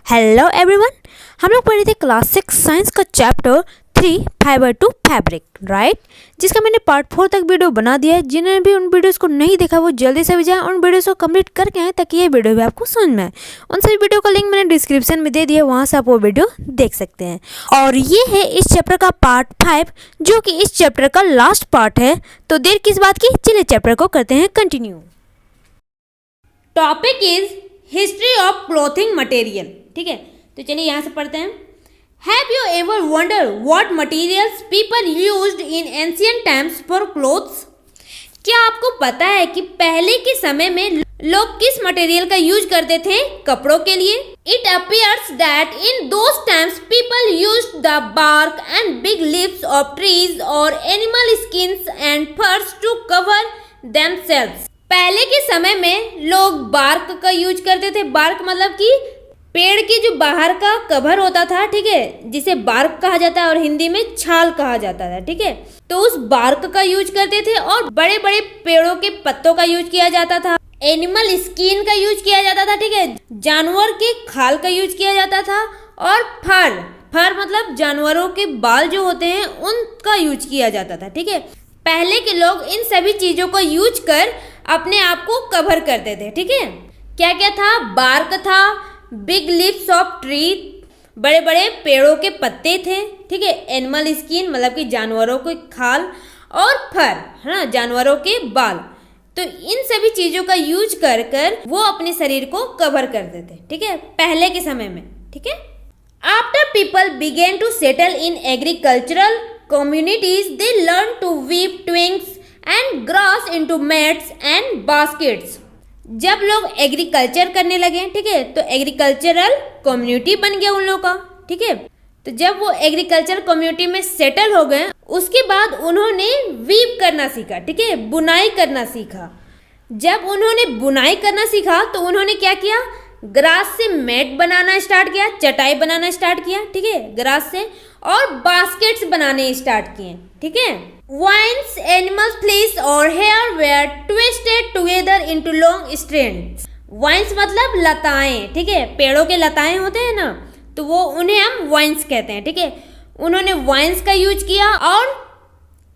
Hello everyone. हम लोग पढ़े थे क्लास 6 साइंस का chapter 3 fibre to fabric, right, जिसका मैंने पार्ट 4 तक वीडियो बना दिया है। जिन्होंने भी उन वीडियोस को नहीं देखा वो जल्दी से भी जाए उन वीडियोस को कंप्लीट करके आए ताकि ये वीडियो भी आपको समझ में आए। उन सभी वीडियो का लिंक मैंने डिस्क्रिप्शन में दे दिया, वहाँ से आप वो वीडियो देख सकते हैं। और ये है इस चैप्टर का पार्ट 5 जो कि इस चैप्टर का लास्ट पार्ट है। तो देर किस बात की, चलिए चैप्टर को करते हैं continue. Topic is history of clothing material. ठीक है, तो चलिए यहाँ से पढ़ते हैं। Have you ever wonder what materials people used in ancient times for clothes? क्या आपको पता है कि पहले के समय में लोग किस मटेरियल का यूज करते थे कपड़ों के लिए? It appears that in those times people used the bark and big leaves of trees और animal skins and furs to cover themselves. पहले के समय में लोग बार्क का यूज करते थे। बार्क मतलब कि पेड़ के जो बाहर का कवर होता था, ठीक है, जिसे बार्क कहा जाता है और हिंदी में छाल कहा जाता था। ठीक है, तो उस बार्क का यूज करते थे और बड़े बड़े पेड़ों के पत्तों का यूज किया जाता था। एनिमल स्किन का यूज किया जाता था, ठीक है, जानवर के खाल का यूज किया जाता था। और फर मतलब जानवरों के बाल जो होते हैं उनका यूज किया जाता था। ठीक है, पहले के लोग इन सभी चीजों को यूज कर अपने आप को कवर करते थे। ठीक है, क्या क्या था? बार्क था, बिग लीव्स ऑफ ट्री, बड़े बड़े पेड़ों के पत्ते थे। ठीक है, एनिमल स्किन मतलब कि जानवरों के खाल, और फर है ना, जानवरों के बाल। तो इन सभी चीजों का यूज कर कर वो अपने शरीर को कवर करते थे। ठीक है, पहले के समय में। ठीक है, after people began to settle in agricultural communities, they learn to weave twigs and grass into mats and baskets. जब लोग एग्रीकल्चर करने लगे, ठीक है, तो एग्रीकल्चरल कम्युनिटी बन गया उन लोगों का। ठीक है, तो जब वो एग्रीकल्चर कम्युनिटी में सेटल हो गए उसके बाद उन्होंने वीव करना सीखा। ठीक है, बुनाई करना सीखा। जब उन्होंने बुनाई करना सीखा तो उन्होंने क्या किया? ग्रास से मैट बनाना स्टार्ट किया, चटाई बनाना स्टार्ट किया। ठीक है, ग्रास से, और बास्केट्स बनाने स्टार्ट किए। ठीक है, वाइन्स, एनिमल फ्लीस और hair were twisted together into long strands. Vines मतलब लताएं, ठीक है, पेड़ों के लताएं होते हैं ना, तो वो उन्हें हम वाइन्स कहते हैं। ठीक है, उन्होंने वाइन्स का यूज किया। और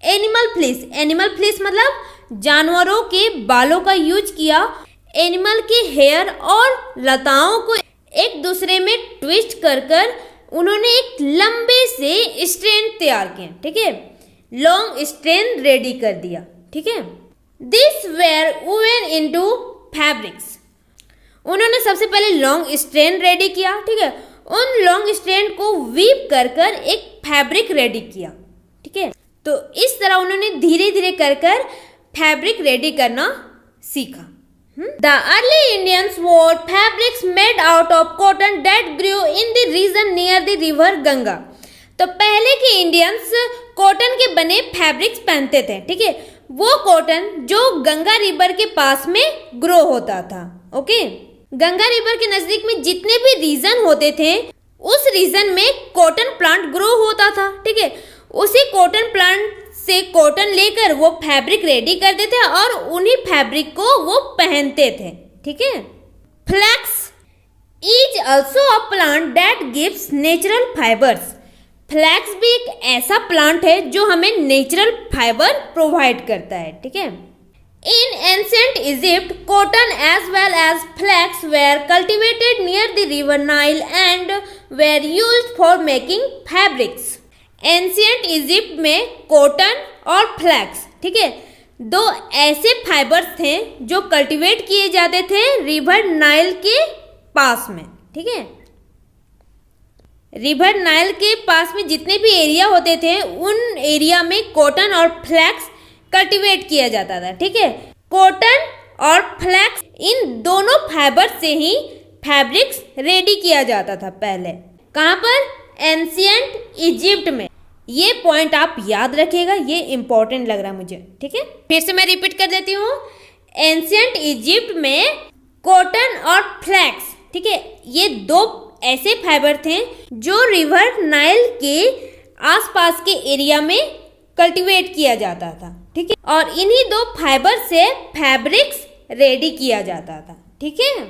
एनिमल फ्लीस मतलब जानवरों के बालों का यूज किया। एनिमल के हेयर और लताओं को एक दूसरे में ट्विस्ट कर कर उन्होंने एक लंबे से स्ट्रैंड तैयार किए। ठीक है, लॉन्ग स्ट्रैंड रेडी कर दिया। ठीक है, this were woven into fabrics. उन्होंने सबसे पहले लॉन्ग स्ट्रैंड रेडी किया। ठीक है, उन लॉन्ग स्ट्रैंड को वीव कर कर एक फैब्रिक रेडी किया। ठीक है, तो इस तरह उन्होंने धीरे धीरे कर कर फैब्रिक रेडी करना सीखा। The early Indians wore fabrics made out of cotton that grew in the region near the river Ganga. तो पहले के इंडियंस कॉटन के बने फैब्रिक्स पहनते थे। ठीक है, वो कॉटन जो गंगा रिवर के पास में ग्रो होता था। ओके, गंगा रिवर के नजदीक में जितने भी रीजन होते थे उस रीजन में कॉटन प्लांट ग्रो होता था। ठीक है, उसी कॉटन प्लांट से कॉटन लेकर वो फैब्रिक रेडी करते थे और उन्हीं फैब्रिक को वो पहनते थे। ठीक है, flax is also a plant that gives natural fibres. Flax भी एक ऐसा प्लांट है जो हमें नेचुरल फाइबर प्रोवाइड करता है। ठीक है, in ancient Egypt cotton as well as flax were cultivated near the river Nile and were used for making fabrics. Ancient Egypt में कॉटन और फ्लैक्स, ठीक है, दो ऐसे फाइबर्स थे जो कल्टीवेट किए जाते थे रिवर नाइल के पास में। ठीक है, रिवर नाइल के पास में जितने भी एरिया होते थे उन एरिया में कॉटन और फ्लैक्स कल्टीवेट किया जाता था। ठीक है, कॉटन और फ्लैक्स इन दोनों फाइबर से ही फैब्रिक्स रेडी किया जाता था पहले। कहाँ पर? एंशिएंट इजिप्ट में। ये पॉइंट आप याद रखिएगा, ये इंपॉर्टेंट लग रहा है मुझे। ठीक है, फिर से मैं रिपीट कर देती हूँ। एंशिएंट इजिप्ट में कॉटन और फ्लैक्स, ठीक है, ये दो ऐसे फाइबर थे जो रिवर नाइल के आसपास के एरिया में कल्टीवेट किया जाता था। ठीक है, और इन्हीं दो फाइबर से फैब्रिक्स रेडी किया जाता था। ठीक है,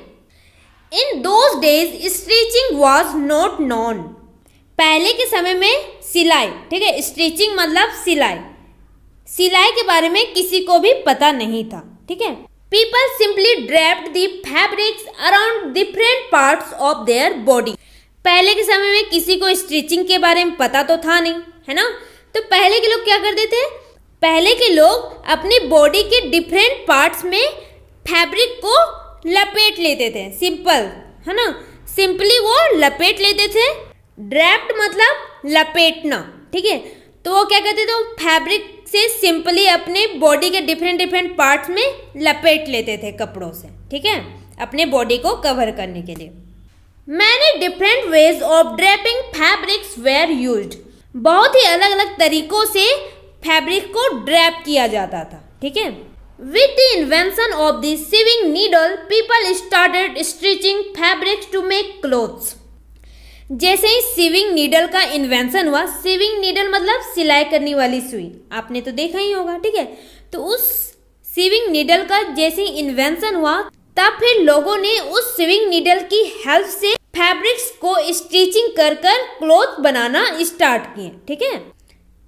in those days stitching was not non. पहले के समय में सिलाई, ठीक है, स्टिचिंग मतलब सिलाई, सिलाई के बारे में किसी को भी पता नहीं था, ठीक है। People simply draped the fabrics around different parts of their body. पहले के समय में किसी को स्टिचिंग के बारे में पता तो था नहीं, है ना, तो पहले के लोग क्या करते थे, पहले के लोग अपनी बॉडी के डिफरेंट पार्ट्स में फैब्रिक को लपेट लेते थे, सिंपल, है ना, सिंपली वो लपेट लेते थे। ड्रैप्ड मतलब लपेटना, ठीक है, तो वो क्या करते थे, फैब्रिक से सिंपली अपने बॉडी के डिफरेंट पार्ट्स में लपेट लेते थे कपड़ों से, ठीक है, अपने बॉडी को कवर करने के लिए। Many different ways of draping fabrics where used. बहुत ही अलग अलग तरीकों से फैब्रिक को ड्रैप किया जाता था, ठीक है। With the invention of the sewing needle people started stitching fabrics to make clothes. जैसे ही सीविंग नीडल का इन्वेंशन हुआ, सीविंग नीडल मतलब सिलाई करने वाली सुई, आपने तो देखा ही होगा, ठीक है, तो उस सीविंग नीडल का जैसे ही इन्वेंशन हुआ तब फिर लोगों ने उस सीविंग नीडल की हेल्प से फैब्रिक्स को स्टिचिंग कर कर क्लॉथ बनाना स्टार्ट किए, ठीक है।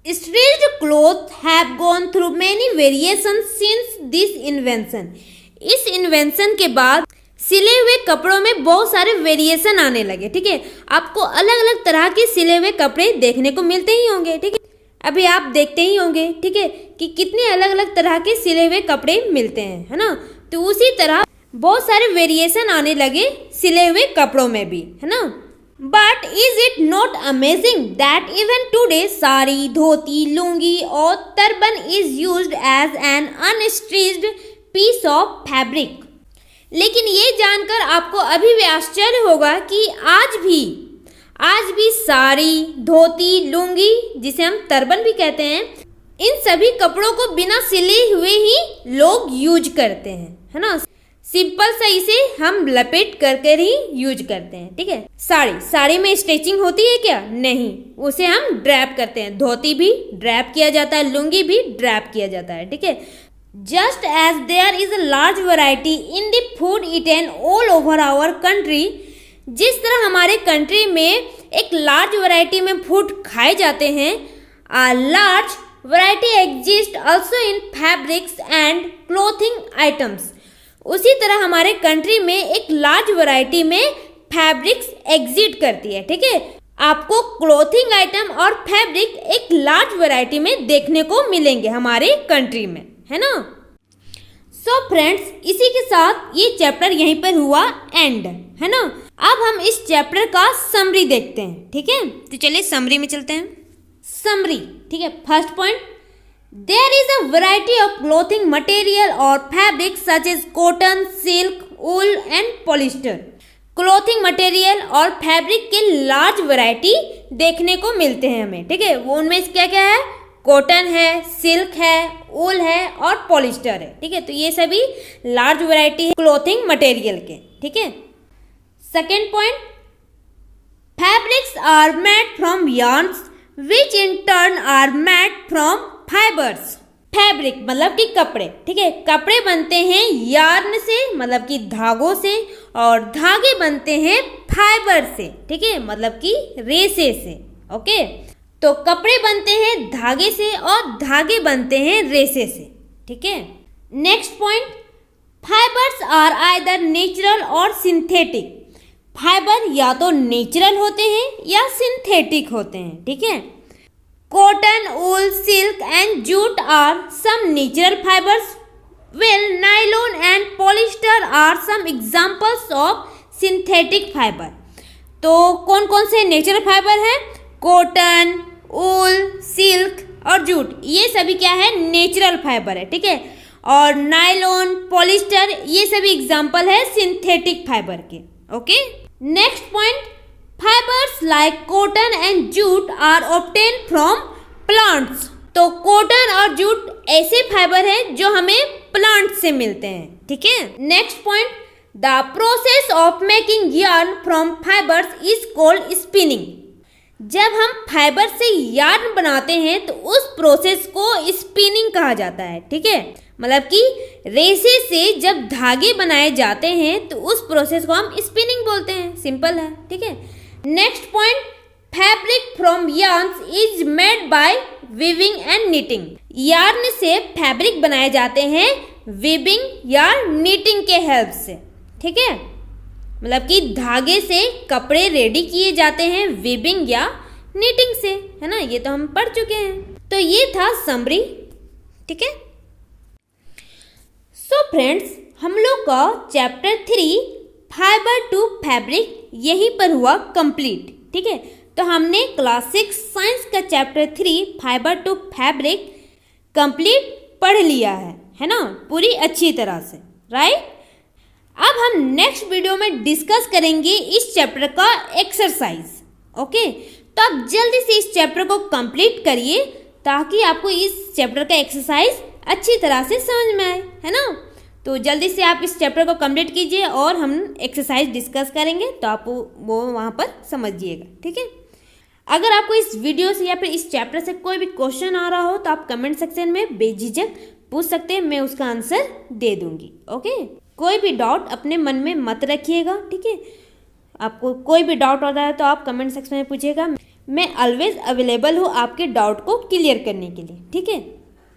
Stitched cloth have gone through many variation since this invention. इस इन्वेंशन के बाद सिले हुए कपड़ों में बहुत सारे वेरिएशन आने लगे, ठीक है। आपको अलग अलग तरह के सिले हुए कपड़े देखने को मिलते ही होंगे, ठीक है, अभी आप देखते ही होंगे, ठीक है, कि कितने अलग अलग तरह के सिले हुए कपड़े मिलते हैं, है ना, तो उसी तरह बहुत सारे वेरिएशन आने लगे सिले हुए कपड़ों में भी, है ना। But is it not amazing that even today sari, dhoti, lungi और turban is used as an unstitched piece of fabric. लेकिन ये जानकर आपको अभी भी आश्चर्य होगा कि आज भी साड़ी, धोती, लुंगी, जिसे हम टर्बन भी कहते हैं, इन सभी कपड़ों को बिना सिले हुए ही लोग यूज करते हैं, है ना, सिंपल सा इसे हम लपेट करके ही यूज करते हैं, ठीक है। साड़ी में स्टिचिंग होती है क्या? नहीं, उसे हम ड्रैप करते हैं। धोती भी ड्रैप किया जाता है, लुंगी भी ड्रैप किया जाता है, ठीक है। Just as there is a large variety in the food eaten all over our country, जिस तरह हमारे कंट्री में एक लार्ज वैरायटी में फूड खाए जाते हैं, a large variety exist also in fabrics and clothing items. उसी तरह हमारे कंट्री में एक लार्ज वैरायटी में फैब्रिक्स एग्जिस्ट करती है, ठीक है। आपको क्लोथिंग आइटम और फैब्रिक एक लार्ज वैरायटी में देखने को मिलेंगे हमारे कंट्री में, है ना। सो फ्रेंड्स, इसी के साथ ये चैप्टर यहीं पर हुआ एंड, है ना। अब हम इस चैप्टर का समरी देखते हैं, ठीक है, तो चलिए समरी में चलते हैं। समरी, ठीक है। First point, there is a variety of clothing material or fabric such as cotton, silk, wool and polyester। Clothing material और फैब्रिक के लार्ज वैरायटी देखने को मिलते हैं हमें, ठीक है। वो उनमें क्या क्या है? कॉटन है, सिल्क है, वूल है और पॉलिस्टर है, ठीक है। तो ये सभी लार्ज वैरायटी है क्लोथिंग मटेरियल के, ठीक है। Second point, fabrics are made from yarns which in turn are made from fibers। Fabric मतलब कि कपड़े, ठीक है, कपड़े बनते हैं यार्न से मतलब कि धागों से, और धागे बनते हैं फाइबर से, ठीक है, मतलब कि रेशे से, ओके। तो कपड़े बनते हैं धागे से और धागे बनते हैं रेशे से, ठीक है। Next point, fibres are either natural और सिंथेटिक। फाइबर या तो नेचुरल होते हैं या सिंथेटिक होते हैं, ठीक है। Cotton, wool, silk and jute are some natural fibres, well nylon and polyester are some examples of synthetic fibre. तो कौन कौन से नेचुरल फाइबर है? कॉटन, वूल, सिल्क और जूट, ये सभी क्या है? नेचुरल फाइबर है, ठीक है। और नायलॉन, पॉलिस्टर, ये सभी एग्जांपल है सिंथेटिक फाइबर के, okay. Next point, fibres like cotton and jute are obtain from plants. तो कॉटन और जूट ऐसे फाइबर हैं जो हमें प्लांट से मिलते हैं, ठीक है। Next point, the process of making yarn from fibres is called spinning. जब हम फाइबर से यार्न बनाते हैं तो उस प्रोसेस को स्पिनिंग कहा जाता है, ठीक है। मतलब कि रेशे से जब धागे बनाए जाते हैं तो उस प्रोसेस को हम स्पिनिंग बोलते हैं। सिंपल है, ठीक है। Next point, fabric from yarns is made by weaving and knitting. Yarn से फैब्रिक बनाए जाते हैं वीविंग या नीटिंग के हेल्प से, ठीक है। मतलब कि धागे से कपड़े रेडी किए जाते हैं वीविंग या नीटिंग से, है ना। ये तो हम पढ़ चुके हैं। तो ये था समरी, ठीक है। सो फ्रेंड्स, हम लोग का चैप्टर 3 फाइबर टू फैब्रिक यहीं पर हुआ कंप्लीट, ठीक है। तो हमने क्लास 6 साइंस का chapter 3 fibre to fabric complete पढ़ लिया है ना, पूरी अच्छी तरह से, राइट। अब हम नेक्स्ट वीडियो में डिस्कस करेंगे इस चैप्टर का एक्सरसाइज, ओके। तो आप जल्दी से इस चैप्टर को कंप्लीट करिए ताकि आपको इस चैप्टर का एक्सरसाइज अच्छी तरह से समझ में आए, है ना। तो जल्दी से आप इस चैप्टर को कंप्लीट कीजिए और हम एक्सरसाइज डिस्कस करेंगे तो आप वो वहाँ पर समझिएगा, ठीक है। अगर आपको इस वीडियो से या फिर इस चैप्टर से कोई भी क्वेश्चन आ रहा हो तो आप कमेंट सेक्शन में बेझिझक पूछ सकते हैं, मैं उसका आंसर दे दूंगी, ओके। कोई भी डाउट अपने मन में मत रखिएगा, ठीक है। आपको कोई भी डाउट होता है तो आप कमेंट सेक्शन में पूछिएगा, मैं ऑलवेज अवेलेबल हूँ आपके डाउट को क्लियर करने के लिए, ठीक है।